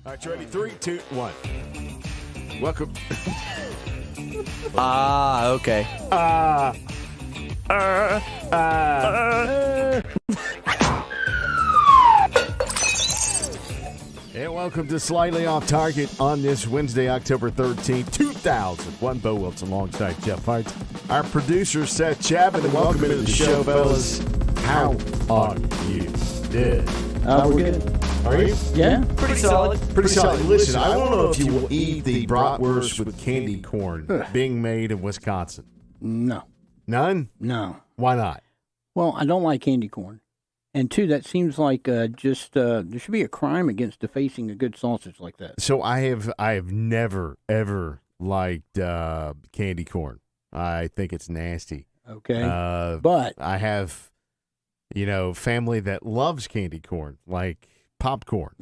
All right, you ready? 3, 2, 1. Welcome. Okay. And welcome to Slightly Off Target on this Wednesday, October 13th, 2001. Bo Wilson alongside Jeff Hart. Our producer, Seth Chapman, and welcome into the show, fellas. How are you? Good. We're good. Are you? Yeah. Pretty solid. Pretty solid. Listen, I don't know if you will eat the bratwurst with candy corn being made in Wisconsin. No. None? No. Why not? Well, I don't like candy corn. And two, that seems like there should be a crime against defacing a good sausage like that. So I have never, ever liked candy corn. I think it's nasty. Okay. But I have, family that loves candy corn, like popcorn.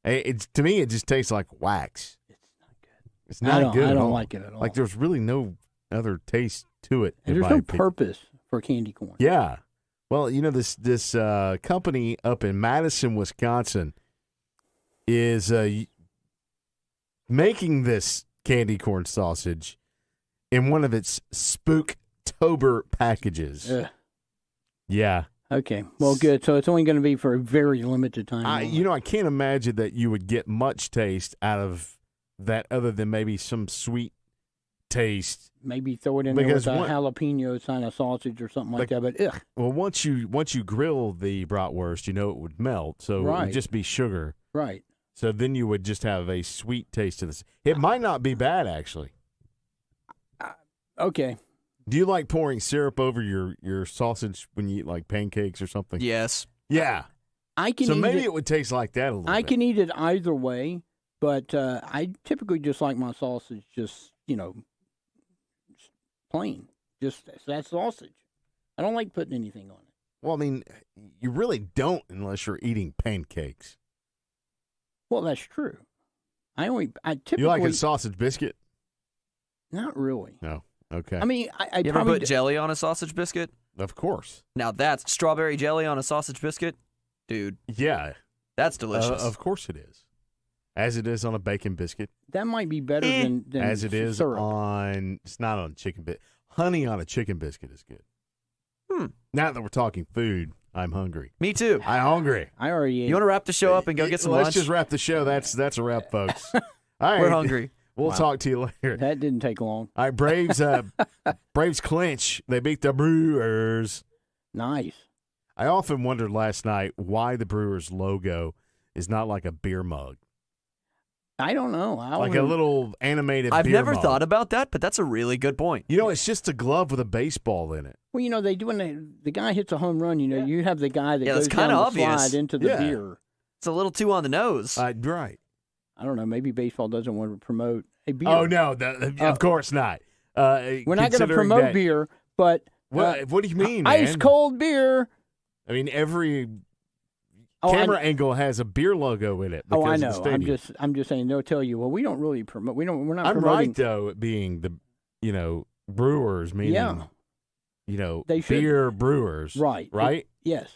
It's to me, it just tastes like wax. It's not good. It's not good. I at don't all. like it at all. Like there's really no other taste to it. And there's no purpose for candy corn. Yeah. Well, this company up in Madison, Wisconsin, is making this candy corn sausage in one of its Spooktober packages. Ugh. Yeah. Okay. Well, good. So it's only going to be for a very limited time. I can't imagine that you would get much taste out of that other than maybe some sweet taste. Maybe throw it in there with a jalapeno kind of sausage or something like that. But ugh. Well, once you grill the bratwurst, it would melt, so it would just be sugar. Right. So then you would just have a sweet taste of this. It might not be bad, actually. Okay. Do you like pouring syrup over your sausage when you eat like pancakes or something? Yes. Yeah. I can. So eat maybe it, it would taste like that a little bit. I can eat it either way, but I typically just like my sausage just plain, just that sausage. I don't like putting anything on it. Well, I mean, you really don't unless you're eating pancakes. Well, that's true. I typically. You like a sausage biscuit? Not really. No. Okay. I mean, I You ever probably put jelly on a sausage biscuit? Of course. Now that's strawberry jelly on a sausage biscuit? Dude, Yeah. that's delicious. Of course it is. As it is on a bacon biscuit. that might be better than As it is syrup. on, it's not on chicken biscuit. Honey on a chicken biscuit is good. Hmm. Now that we're talking food, I'm hungry. Me too. I'm hungry. I already ate. You want to wrap the show up and go get some Let's lunch? just wrap the show. That's a wrap, folks. All right. We're hungry. We'll Wow. talk to you later. That didn't take long. All right, Braves. Braves clinch. They beat the Brewers. Nice. I often wondered last night why the Brewers logo is not like a beer mug, I don't know. like a little animated. I've beer never mug. thought about that, but that's a really good point. It's just a glove with a baseball in it. Well, they do when the guy hits a home run. You have the guy that Yeah, goes that's down kinda the obvious. slide into the Yeah. beer. It's a little too on the nose. Right. I don't know. Maybe baseball doesn't want to promote a beer. Oh no, of course not. We're not going to Considering promote that- beer, but What do you mean, man? ice cold beer. I mean, every Oh, camera angle has a beer logo in it. Oh, I because know. of the stadium. I'm just saying. They'll tell you. Well, we don't really promote. We're not. I'm promoting. right though, it being the Brewers, meaning Yeah. They should- beer brewers. Right. Right. Yes.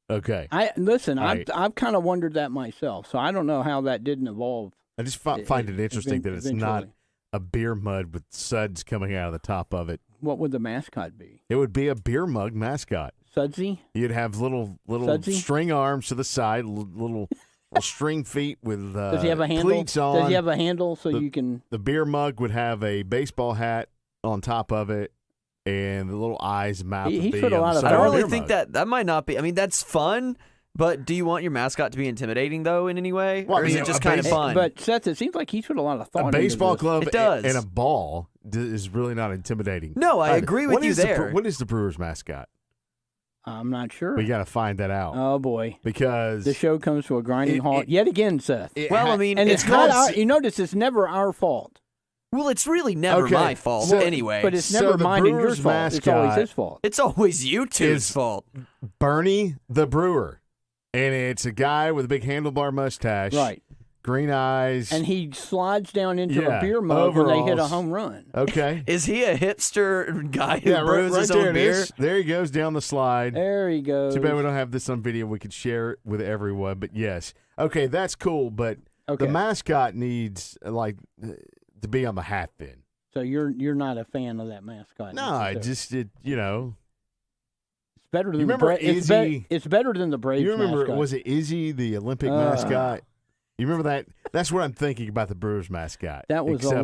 Okay. Listen. Right. I've kind of wondered that myself. So I don't know how that didn't evolve. I just find it interesting that it's not eventually. a beer mug with suds coming out of the top of it. What would the mascot be? It would be a beer mug mascot. Sudsy? You'd have little Sudsy? string arms to the side, little string feet with Does he have a handle? cleats on. Does he have a handle so you can? The beer mug would have a baseball hat on top of it, and the little eyes and mouth He would be put a on lot the of side I don't of the really beer think mug. that might not be. I mean, that's fun, but do you want your mascot to be intimidating, though, in any way? Well, I or is mean, it just a kind of base- fun? But Seth, it seems like he's put a lot of thought. A into baseball this. glove It does. and a ball is really not intimidating. No, I either. agree with What you is there. What is the Brewers mascot? I'm not sure. We got to find that out Oh boy. because The show comes to a grinding It- halt it- yet again, Seth. Well, I mean, and it's it's not called- our. You notice it's never our fault. Well, it's really never Okay, my fault so- anyway. But it's So never the mine and your Brewers fault. It's always mascot his fault. it's always you two's is- fault. Bernie the Brewer, and it's a guy with a big handlebar mustache, Right. green eyes, And he slides down into Yeah, a beer mug when they hit a overalls. home run. okay, Is he a hipster guy who yeah, brews right his there own it beer? is. There he goes down the slide. There he goes. Too bad we don't have this on video. We could share it with everyone, but yes, okay, that's cool. But Okay. The mascot needs to be on the hat then. So you're not a fan of that mascot? No, it's better than remember Izzy? It's better than the Braves. You remember? mascot. Was it Izzy, the Olympic mascot? You remember that? That's what I'm thinking about the Brewers mascot. That was the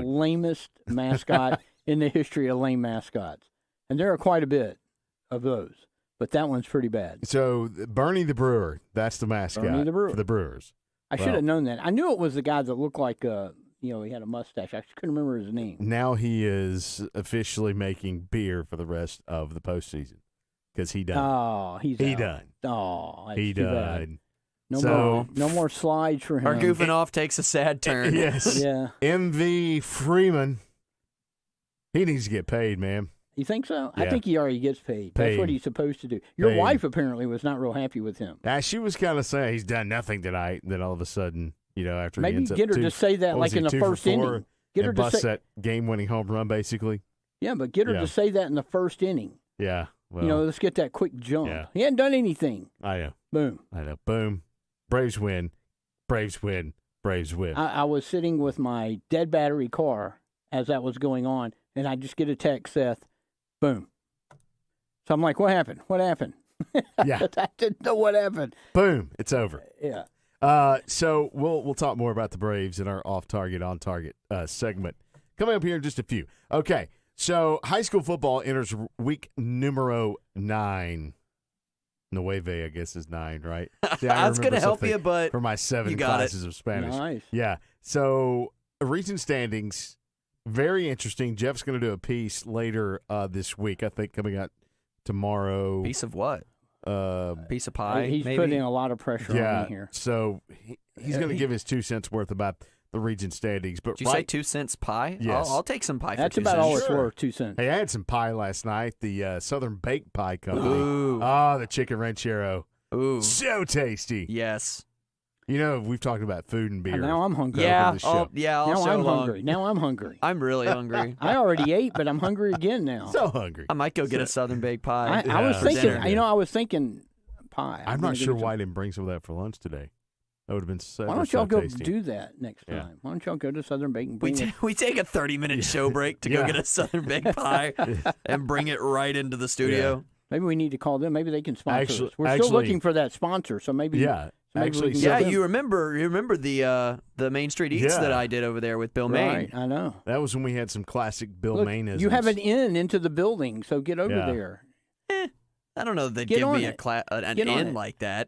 lamest mascot in the history of lame mascots, and there are quite a bit of those. But that one's pretty bad. So Bernie the Brewer, that's the mascot for the Brewers. I should have known that. I knew it was the guy that looked like he had a mustache. I just couldn't remember his name. Now he is officially making beer for the rest of the postseason because he done. Oh, he done. Oh, that's he too done. bad. No more slides for him. Our goofing off takes a sad turn. Yes. Yeah. MV Freeman, he needs to get paid, man. You think so? Yeah. I think he already gets paid. That's what he's supposed to do. Your wife apparently was not real happy with him. She was kind of saying he's done nothing tonight. Then all of a sudden, after maybe he ends get up her to say that like in the first inning. Get her to bust say that game-winning home run, basically. Yeah, but get her to say that in the first inning. Yeah. Well, let's get that quick jump. Yeah. He hadn't done anything. I know. Boom. I know. Boom. Braves win. Braves win. Braves win. I was sitting with my dead battery car as that was going on, and I just get a text, Seth. Boom. So I'm like, what happened? What happened? Yeah. I didn't know what happened. Boom. It's over. Yeah. So we'll talk more about the Braves in our off-target, on-target segment coming up here in just a few. Okay. So high school football enters week numero 9. Nueve, I guess, is 9, right? That's going to help you, but for my 7 classes of Spanish. Nice. Yeah. So region standings, very interesting. Jeff's going to do a piece later this week, I think, coming out tomorrow. Piece of what? Piece of pie. He's maybe? putting a lot of pressure on me here. So he's going to give his 2 cents worth about the region standings. But did you say 2 cents pie? Yes. I'll take some pie. That's for 2 about cents. all it's worth. 2 cents. Hey, I had some pie last night. The Southern Baked Pie Company. Ooh. Oh, the chicken ranchero. Ooh. So tasty. Yes. We've talked about food and beer. Now I'm hungry. Yeah. All Now I'm hungry. Now I'm hungry. I'm really hungry. I already ate, but I'm hungry again now. So hungry. I might go get a Southern baked pie. I was for thinking. dinner. I was thinking pie. I'm not sure why I didn't bring some of that for lunch today. That would have been so Why don't y'all go tasty. do that next time? Why don't y'all go to Southern Bake and bring it? We take a 30-minute show break to go get a Southern baked pie and bring it right into the studio. Maybe we need to call them. Maybe they can sponsor us. We're actually- still looking for that sponsor, so maybe. Yeah. maybe Actually, we can Yeah, get them. you remember the Main Street Eats that I did over there with Bill Maine. Right, I know. That was when we had some classic Bill Look, Maine-isms. you have an in into the building, so get over there. I don't know if they'd Get give on me it. an Get on in it. like that.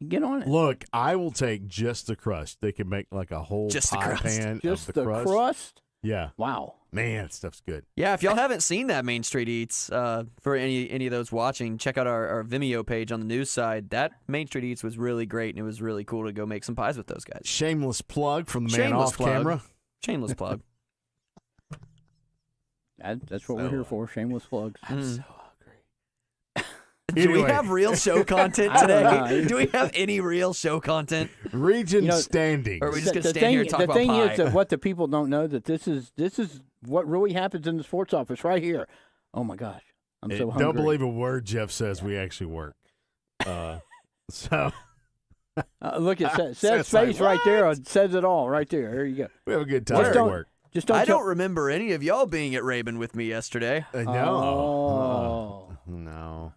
Get on it. Look, I will take just the crust. They can make like a whole Just the pie crust. pan Just of the crust. Yeah. Wow. Man, that stuff's good. Yeah, if y'all haven't seen that Main Street Eats, for any of those watching, check out our Vimeo page on the news side. That Main Street Eats was really great, and it was really cool to go make some pies with those guys. Shameless plug from the man Shameless off plug. camera. Shameless plug. That's what we're here for. Shameless plugs. I'm so hungry. Do we Anyway. have real show content I don't today? know. Do we have any real show content? Region standings. Or are we just The gonna stand here and talk about thing pie? is that what the people don't know that this is what really happens in the sports office right here. Oh my gosh, I'm so hungry. Don't believe a word Jeff says. We actually work. So Look at Seth's Seth's face like, right there. Says it all right there. There you go. we have a good time Just at don't- work. Just don't. I tell- don't remember any of y'all being at Rabin with me yesterday. No. Oh.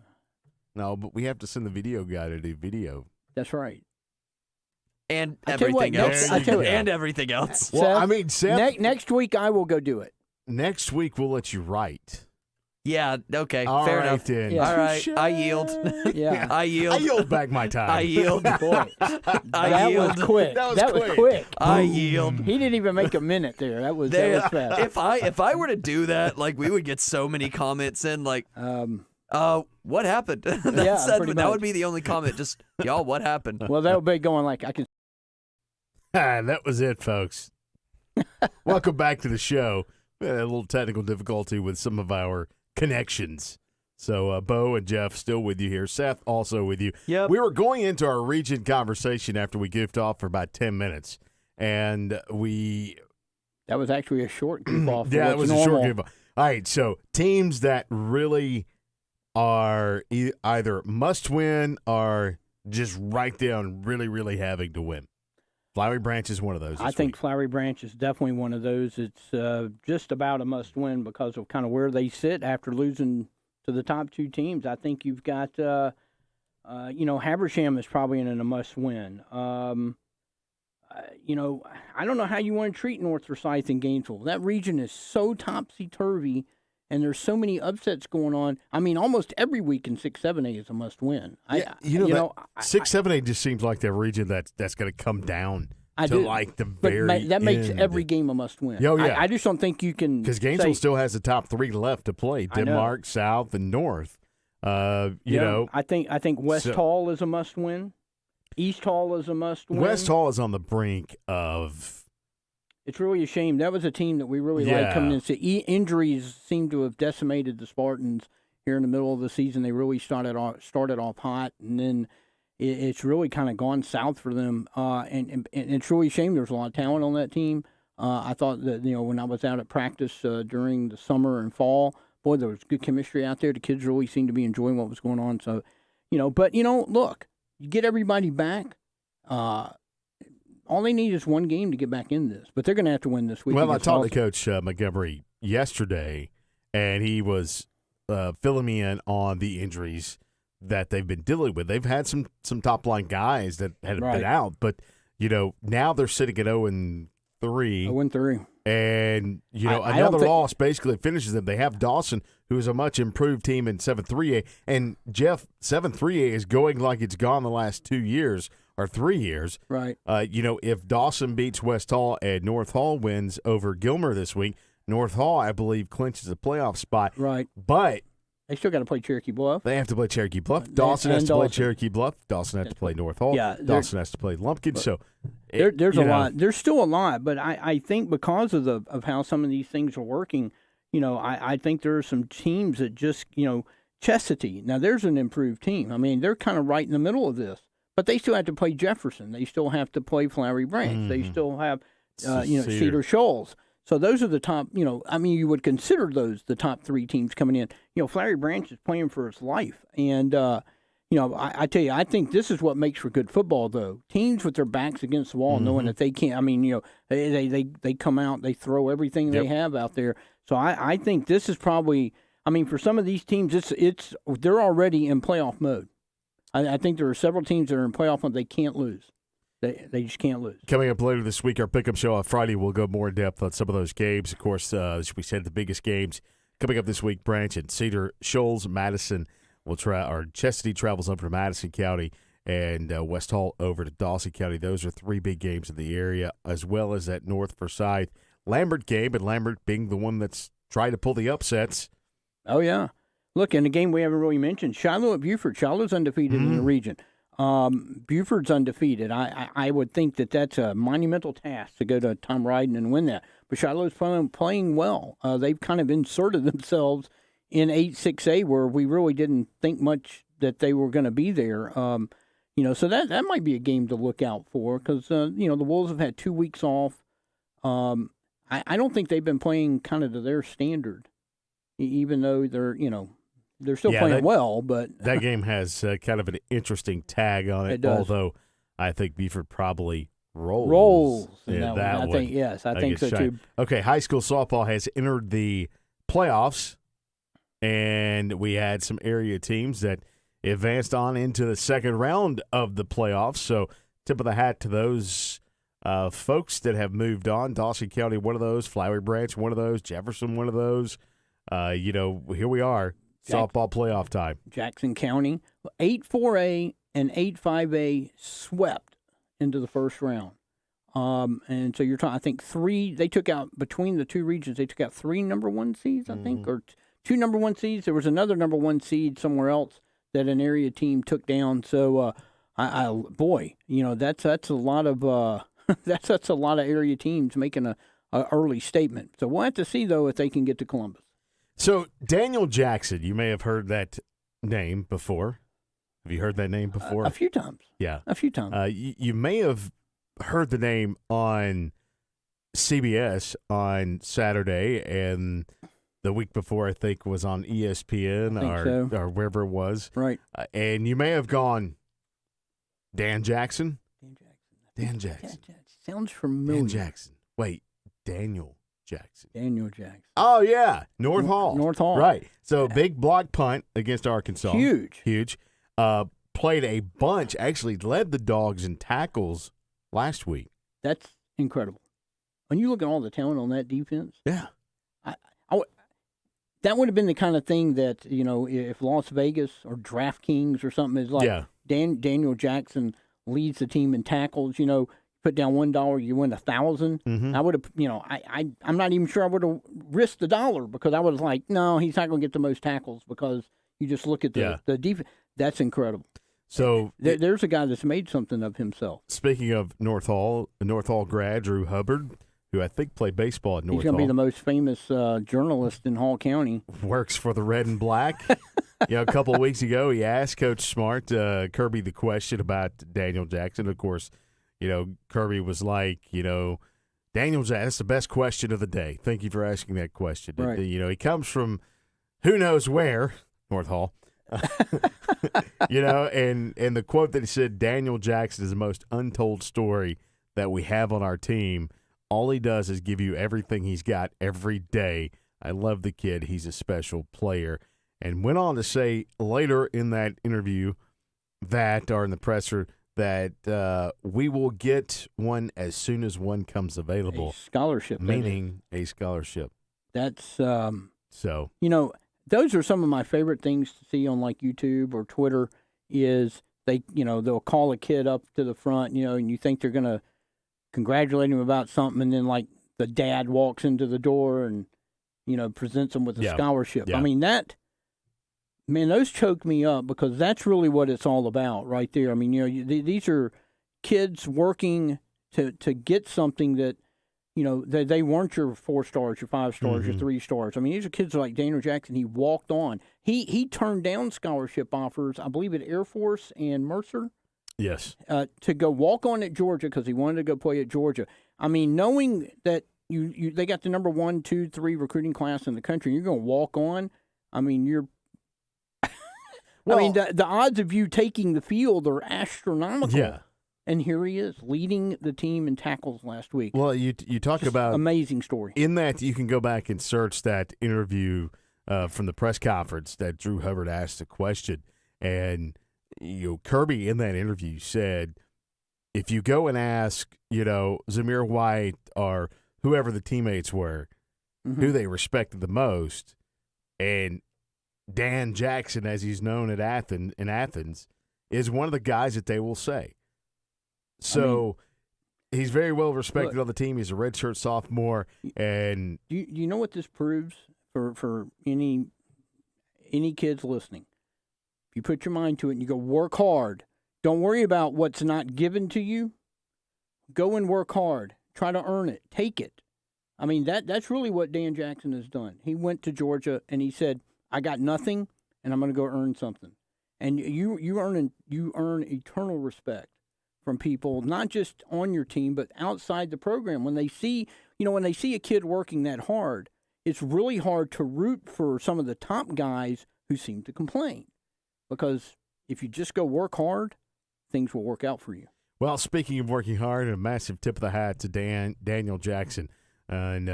No, but we have to send the video guy to do video. That's right. And I tell you what, everything next- else. I tell you what. And everything else. Well, Seth, I mean, Seth, Next week I will go do it. next week we'll let you write. Yeah, okay, All fair right, enough. then. Yeah. All right, Touche. I yield. Yeah. I yield. I yield back my time. I yield. Boy, I that yield. was quick. That was That quick. was quick. I yield. He didn't even make a minute there. That was fast. If I were to do that, like we would get so many comments in, like, what happened? pretty that much. would be the only comment. Just y'all, what happened? Well, that would be going like I can. That was it, folks. Welcome back to the show. We had a little technical difficulty with some of our connections. So, Bo and Jeff still with you here. Seth also with you. Yep. We were going into our region conversation after we goofed off for about 10 minutes. And That was actually a short goof off. yeah, it was a short goof off. All right, so teams that really are either must win or just right down really, really having to win. Flowery Branch is one of those. I think Flowery Branch is definitely one of those. It's just about a must-win because of kind of where they sit after losing to the top two teams. I think you've got, Habersham is probably in a must-win. I don't know how you want to treat North Forsyth and Gainesville. That region is so topsy-turvy, and there's so many upsets going on. I mean, almost every week in 6-7A is a must-win. 6-7A just seems like the region that's going to come down like the very that makes end. every game a must-win. Oh, yeah. I just don't think you can because Gainesville still has the top three left to play: Denmark, South, and North. I think West Hall is a must-win. East Hall is a must-win. West Hall is on the brink of. It's really a shame. That was a team that we really liked coming in. Injuries seem to have decimated the Spartans here in the middle of the season. They really started off hot, and then it's really kind of gone south for them. And it's really a shame. There's a lot of talent on that team. I thought that when I was out at practice during the summer and fall, boy, there was good chemistry out there. The kids really seemed to be enjoying what was going on. So, look, you get everybody back. All they need is one game to get back in this, but they're going to have to win this week. Well, I talked to Coach Montgomery yesterday, and he was filling me in on the injuries that they've been dealing with. They've had some top-line guys that had been out, but, now they're sitting at 0-3. 0-3. And, another loss basically finishes them. They have Dawson, who is a much improved team in 7-3A. And, Jeff, 7-3A is going like it's gone the last 2 years or 3 years. Right. If Dawson beats West Hall and North Hall wins over Gilmer this week, North Hall, I believe, clinches a playoff spot. Right. But they still got to play Cherokee Bluff. They have to play Cherokee Bluff. Dawson has to play Cherokee Bluff. Dawson has to play North Hall. Yeah, Dawson has to play Lumpkin. So there's a lot. There's still a lot, but I think because of how some of these things are working, I think there are some teams that just Chestatee. Now there's an improved team. I mean, they're kind of right in the middle of this, but they still have to play Jefferson. They still have to play Flowery Branch. They still have Cedar Shoals. So those are the top, you would consider those the top three teams coming in. Flowery Branch is playing for its life. And, I tell you, I think this is what makes for good football, though. Teams with their backs against the wall, knowing that they can't, they come out, they throw everything they have out there. So I think this is probably, for some of these teams, they're already in playoff mode. I think there are several teams that are in playoff mode they can't lose. They just can't lose. Coming up later this week, our Pick'em Show on Friday, we'll go more in depth on some of those games. Of course, as we said, the biggest games coming up this week, Branch and Cedar Shoals, Madison Chestatee travels up to Madison County, and West Hall over to Dawson County. Those are three big games in the area, as well as that North Forsyth Lambert game, and Lambert being the one that's trying to pull the upsets. Oh, yeah. Look, in the game we haven't really mentioned, Shiloh at Buford. Shiloh's undefeated in the region. Buford's undefeated. I would think that's a monumental task to go to Tom Ryden and win that. But Shiloh's playing well. They've kind of inserted themselves in 8-6A where we really didn't think much that they were going to be there. So that might be a game to look out for because, the Wolves have had 2 weeks off. I don't think they've been playing kind of to their standard, even though they're still playing well, but that game has kind of an interesting tag on it. Although I think Buford probably rolls in that one. I think so too. Okay, high school softball has entered the playoffs, and we had some area teams that advanced on into the second round of the playoffs. So tip of the hat to those folks that have moved on. Dawson County, one of those. Flowery Branch, one of those. Jefferson, one of those. Here we are. Softball playoff time. Jackson County, 8-4A and 8-5A swept into the first round. And so you're talking, I think they took out, between the two regions, they took out 3 number 1 seeds, I think, or 2 number 1 seeds. There was another number 1 seed somewhere else that an area team took down. So, that's a lot of that's a lot of area teams making a early statement. So we'll have to see, though, if they can get to Columbus. So, Daniel Jackson, you may have heard that name before. Have you heard that name before? A few times. Yeah. A few times. You may have heard the name on CBS on Saturday, and the week before, I think, was on ESPN or wherever it was. Right. And you may have gone, Dan Jackson? Dan Jackson. sounds familiar. Dan Jackson. Wait, Daniel Jackson. Daniel Jackson. Oh, yeah. North Hall. North Hall. Right. So big block punt against Arkansas. Huge. Played a bunch, actually led the Dogs in tackles last week. That's incredible. When you look at all the talent on that defense, Yeah. that would have been the kind of thing that, if Las Vegas or DraftKings or something is like Daniel Jackson leads the team in tackles, put down $1, you win 1,000. Mm-hmm. I would have, I'm not even sure I would have risked $1 because I was like, no, he's not going to get the most tackles because you just look at the defense. That's incredible. So there's a guy that's made something of himself. Speaking of North Hall grad Drew Hubbard, who I think played baseball at North Hall. He's going to be the most famous journalist in Hall County. Works for the Red and Black. A couple of weeks ago, he asked Coach Smart, Kirby, the question about Daniel Jackson. Of course, Kirby was like, Daniel Jackson, that's the best question of the day. Thank you for asking that question. Right. He comes from who knows where, North Hall. And the quote that he said, Daniel Jackson is the most untold story that we have on our team. All he does is give you everything he's got every day. I love the kid. He's a special player. And went on to say later in that interview or in the presser, that we will get one as soon as one comes available. A scholarship. Meaning a scholarship. That's so. Those are some of my favorite things to see on like YouTube or Twitter is they'll call a kid up to the front, and you think they're going to congratulate him about something, and then like the dad walks into the door and presents him with a scholarship. Yeah. I mean those choke me up because that's really what it's all about right there. I mean these are kids working to get something that they weren't your 4 stars, your 5 stars, your 3 stars. I mean these are kids like Daniel Jackson. He walked on. He turned down scholarship offers, I believe at Air Force and Mercer. Yes. To go walk on at Georgia because he wanted to go play at Georgia. I mean, knowing that they got the number 1, 2, 3 recruiting class in the country, and you're going to walk on. I mean, you're. The odds of you taking the field are astronomical. Yeah. And here he is leading the team in tackles last week. Well, you talk Just about amazing story. In that you can go back and search that interview from the press conference that Drew Hubbard asked a question, and Kirby in that interview said, if you go and ask, Zamir White or whoever the teammates were, who they respected the most, and Dan Jackson, as he's known in Athens, is one of the guys that they will say. So he's very well respected on the team. He's a redshirt sophomore, and you know what this proves for any kids listening. If you put your mind to it and you go work hard, don't worry about what's not given to you. Go and work hard. Try to earn it. Take it. I mean, that's really what Dan Jackson has done. He went to Georgia and he said, I got nothing and I'm going to go earn something. And you earn eternal respect from people, not just on your team, but outside the program. When they see a kid working that hard, it's really hard to root for some of the top guys who seem to complain. Because if you just go work hard, things will work out for you. Well, speaking of working hard, a massive tip of the hat to Daniel Jackson. And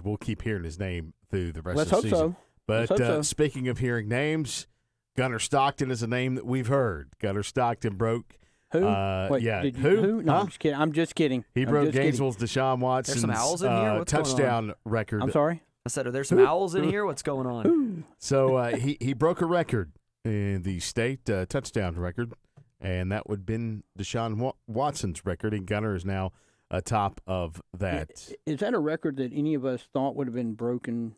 we'll keep hearing his name through the rest of the season. So. But speaking of hearing names, Gunnar Stockton is a name that we've heard. Gunnar Stockton broke. Who? Who? No, huh? I'm just kidding. He broke Gainesville's Deshaun Watson's There's some owls in here? What's going touchdown record. I'm sorry? I said, are there some owls in here? What's going on? So he broke a record in the state touchdown record, and that would have been Deshaun Watson's record, and Gunnar is now atop of that. Is that a record that any of us thought would have been broken?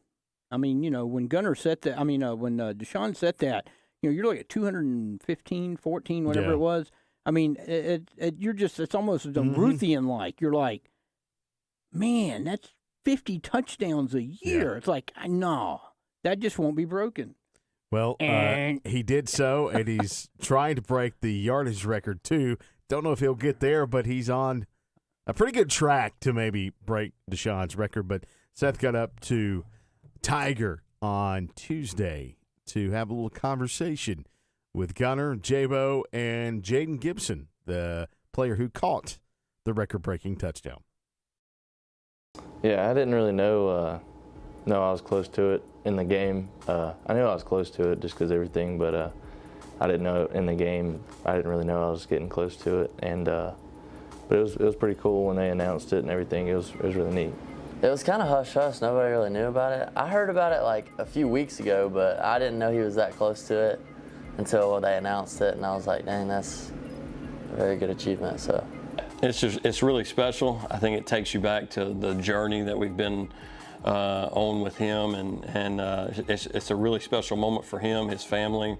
I mean, when Gunnar set that, when Deshaun set that, you're looking at 215, 14, whatever it was. I mean, it's almost Ruthian-like. You're like, man, that's 50 touchdowns a year. It's like, no, that just won't be broken. Well, he did so, and he's trying to break the yardage record, too. Don't know if he'll get there, but he's on a pretty good track to maybe break Deshaun's record. But Seth got up to Tiger on Tuesday to have a little conversation with Gunnar, J-Bo, and Jaden Gibson, the player who caught the record-breaking touchdown. Yeah, I didn't really know I was close to it in the game. I knew I was close to it just because everything, but I didn't know in the game. I didn't really know I was getting close to it, and but it was pretty cool when they announced it and everything. It was really neat. It was kind of hush-hush. Nobody really knew about it. I heard about it like a few weeks ago, but I didn't know he was that close to it until they announced it, and I was like, dang, that's a very good achievement. So it's really special. I think it takes you back to the journey that we've been on with him, and it's a really special moment for him, his family,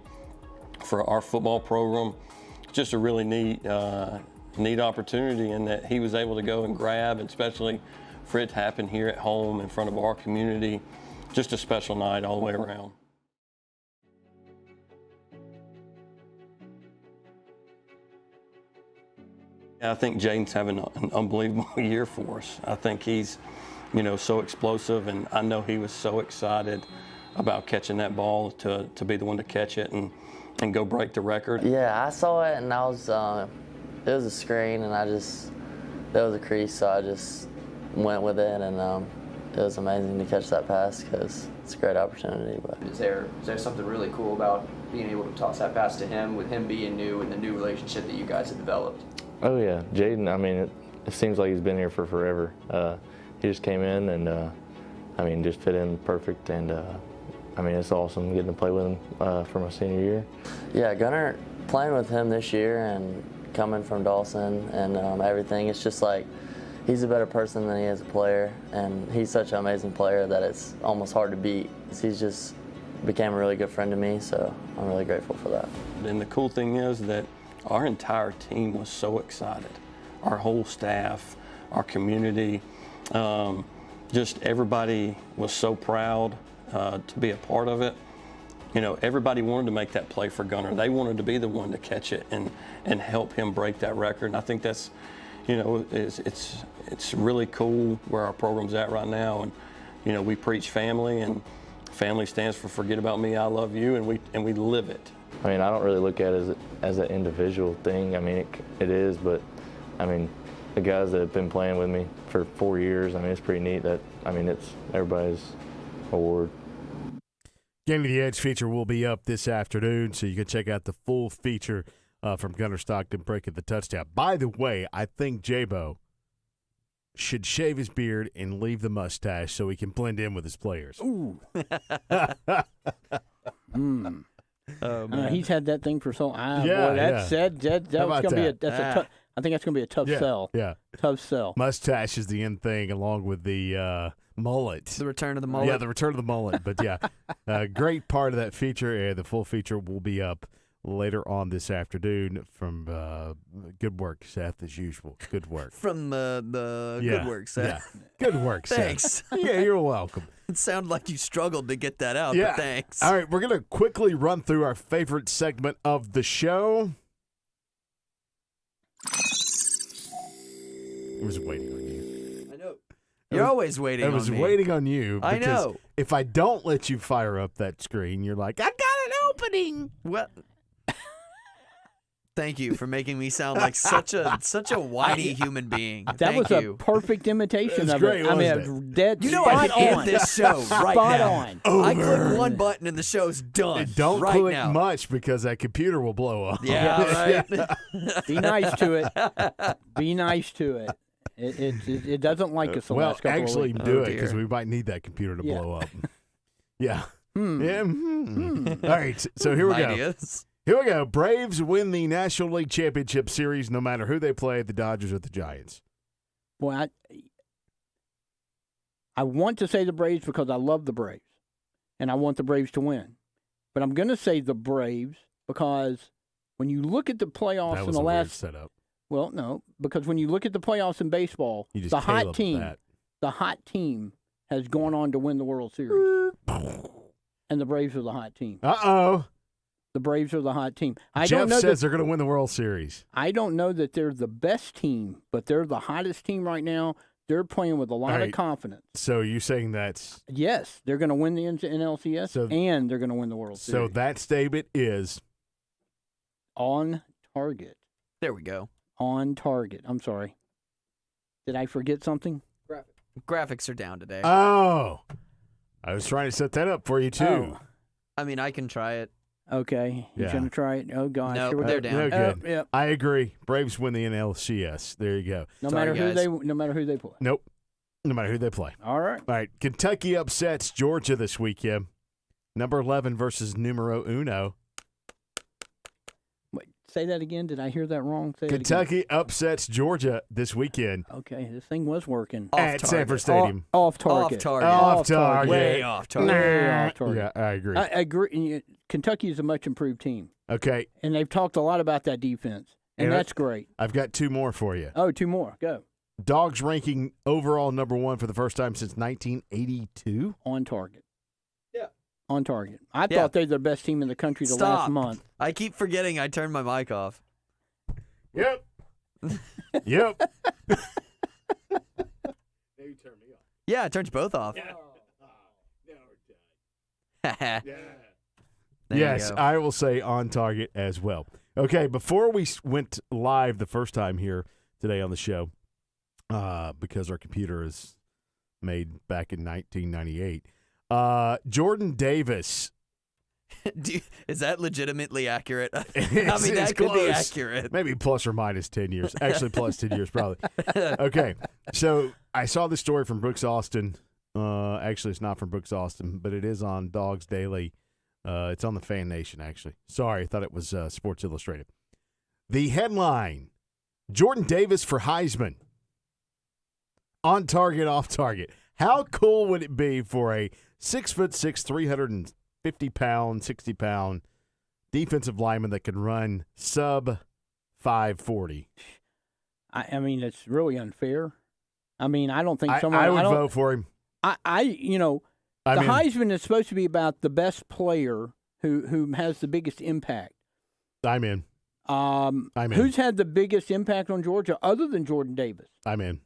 for our football program. Just a really neat opportunity in that he was able to go and grab, and especially for it to happen here at home in front of our community. Just a special night all the way around. I think Jaden's having an unbelievable year for us. I think he's, so explosive, and I know he was so excited about catching that ball to be the one to catch it and go break the record. yeah, I saw it, and it was a screen, and there was a crease, so I just went with it, and it was amazing to catch that pass because it's a great opportunity. But Is there something really cool about being able to toss that pass to him, with him being new and the new relationship that you guys have developed? Oh yeah, Jaden. I mean, it seems like he's been here for forever. He just came in and just fit in perfect, and it's awesome getting to play with him for my senior year. yeah, Gunnar, playing with him this year and coming from Dawson and everything, it's just like he's a better person than he is a player, and he's such an amazing player that it's almost hard to beat. He's just became a really good friend to me, so I'm really grateful for that. And the cool thing is that our entire team was so excited. Our whole staff, our community, just everybody was so proud to be a part of it. Everybody wanted to make that play for Gunnar. They wanted to be the one to catch it and help him break that record. And I think that's, it's really cool where our program's at right now. And we preach family, and family stands for forget about me, I love you, and we live it. I don't really look at it as an individual thing. It is, but the guys that have been playing with me for 4 years, it's pretty neat that it's everybody's award. Game of the Edge feature will be up this afternoon, so you can check out the full feature from Gunnar Stockton breaking the touchdown. By the way, I think J-Bo should shave his beard and leave the mustache so he can blend in with his players. Ooh. Oh, man. He's had that thing for so long. Yeah, boy, that's yeah. that was going to be a tough. I think that's going to be a tough sell. Yeah. Tough sell. Mustache is the end thing, along with the mullet. The return of the mullet. Yeah, the return of the mullet. But yeah, great part of that feature. The full feature will be up later on this afternoon. From good work, Seth, as usual. Good work. From the good work, Seth. Yeah. Good work, Seth. Thanks. Yeah, you're welcome. It sounded like you struggled to get that out, Yeah. but thanks. All right, we're going to quickly run through our favorite segment of the show. I was waiting on you. I know. You're always waiting on me. I was waiting on you. I because know. if I don't let you fire up that screen, you're like, I got an opening. What? Thank you for making me sound like such a whiny human being. That Thank was you. a perfect imitation of great, it. wasn't Dead You know spot I hate on. this show right Spot now. on. I click one button and the show's done. And don't right click now. much because that computer will blow up. Yeah, right. Be nice to it. Be nice to it. It doesn't like us the Well, last couple actually, of weeks. do Oh, it because dear. we might need that computer to Yeah. blow up. Yeah. Hmm. Yeah. All right. So here we go. Ideas. Here we go. Braves win the National League Championship Series no matter who they play, the Dodgers or the Giants. Boy, I want to say the Braves because I love the Braves, and I want the Braves to win. But I'm going to say the Braves because when you look at the playoffs That in was the a weird last setup. well, no, because when you look at the playoffs in baseball, You just the hot Caleb team, that. the hot team has gone on to win the World Series, and the Braves are the hot team. Uh-oh. The Braves are the hot team. I Jeff don't know says that, they're going to win the World Series. I don't know that they're the best team, but they're the hottest team right now. They're playing with a lot All right. of confidence. So you're saying that's Yes, they're going to win the NLCS, So- and they're going to win the World so Series. that statement is On target. There we go. On target. I'm sorry. Did I forget something? Graphics are down today. Oh, I was trying to set that up for you too. Oh, I mean, I can try it. okay. You Yeah. gonna try it? Oh gosh. No, Here we they're go. down. No good. Yep. I agree. Braves win the NLCS. There you go. No Sorry, matter guys. no matter who they play. Nope. No matter who they play. All right. All right. Kentucky upsets Georgia this weekend. Number 11 versus numero uno. Wait, say that again. Did I hear that wrong? Say Kentucky upsets Georgia this weekend That again. Okay, this thing was working. Off at target. Sanford Stadium. Off target. Off target. Off target. Way off target. Way off target. Yeah, I agree. I agree. Kentucky is a much improved team, Okay. and they've talked a lot about that defense, and And that's great. I've got two more for you. Oh, two more. Go. Dogs ranking overall number 1 for the first time since 1982. On target. Yeah. On target. I Yeah. thought they were the best team in the country the last Stop. month. I keep forgetting I turned my mic off. Yep. Yep. Yeah, I turned you both off. There Yes, you go. I will say on target as well. Okay, before we went live the first time here today on the show, because our computer is made back in 1998, Jordan Davis. Is that legitimately accurate? I mean, It's that could be close. accurate. Maybe plus or minus 10 years. Actually, plus 10 years probably. Okay, so I saw this story from Brooks Austin. Actually, it's not from Brooks Austin, but it is on Dogs Daily. It's on the Fan Nation, actually. Sorry, I thought it was Sports Illustrated. The headline, Jordan Davis for Heisman. On target, off target. How cool would it be for a 6'6", 350-pound, 60-pound defensive lineman that can run sub 540? I mean, it's really unfair. I mean, I don't think someone. I would don't, vote for him. the Heisman is supposed to be about the best player who has the biggest impact. I'm in. I'm in. Who's had the biggest impact on Georgia other than Jordan Davis? I'm in.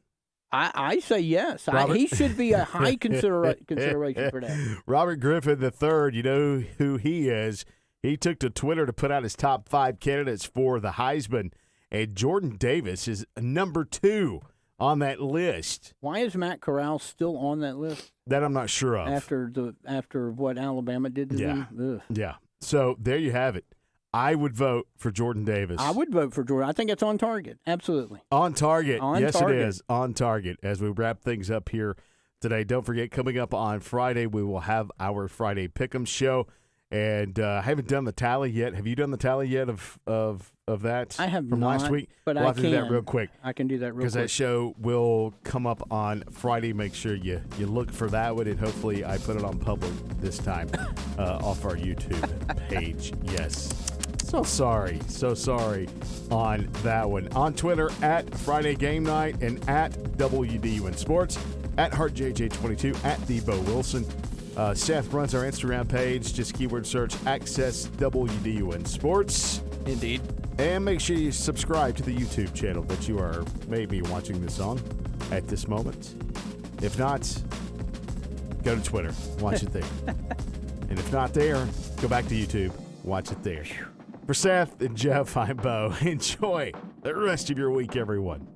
I say yes. Robert? He should be a high consideration for that. Robert Griffin III, you know who he is. He took to Twitter to put out his top 5 candidates for the Heisman, and Jordan Davis is number 2 on that list. Why is Matt Corral still on that list That I'm not sure of. after what Alabama did to them? Ugh. Yeah. So there you have it. I would vote for Jordan Davis. I would vote for Jordan. I think it's on target. Absolutely. On target. On yes, target. it is. On target. As we wrap things up here today, don't forget, coming up on Friday, we will have our Friday Pick'em show. And I haven't done the tally yet. Have you done the tally yet of that? I have from not, last week? but we'll I have to do that can. real quick. I can do that real Because quick. that show will come up on Friday. Make sure you look for that one, and hopefully I put it on public this time off our YouTube page. Yes. So sorry on that one. On Twitter, at Friday Game Night, and at WDUN Sports, at HeartJJ22, at Debo Wilson. Seth runs our Instagram page. Just keyword search Access WDUN Sports. Indeed. And make sure you subscribe to the YouTube channel that you are maybe watching this on at this moment. If not, go to Twitter. Watch it there. And if not there, go back to YouTube. Watch it there. For Seth and Jeff, I'm Bo. Enjoy the rest of your week, everyone.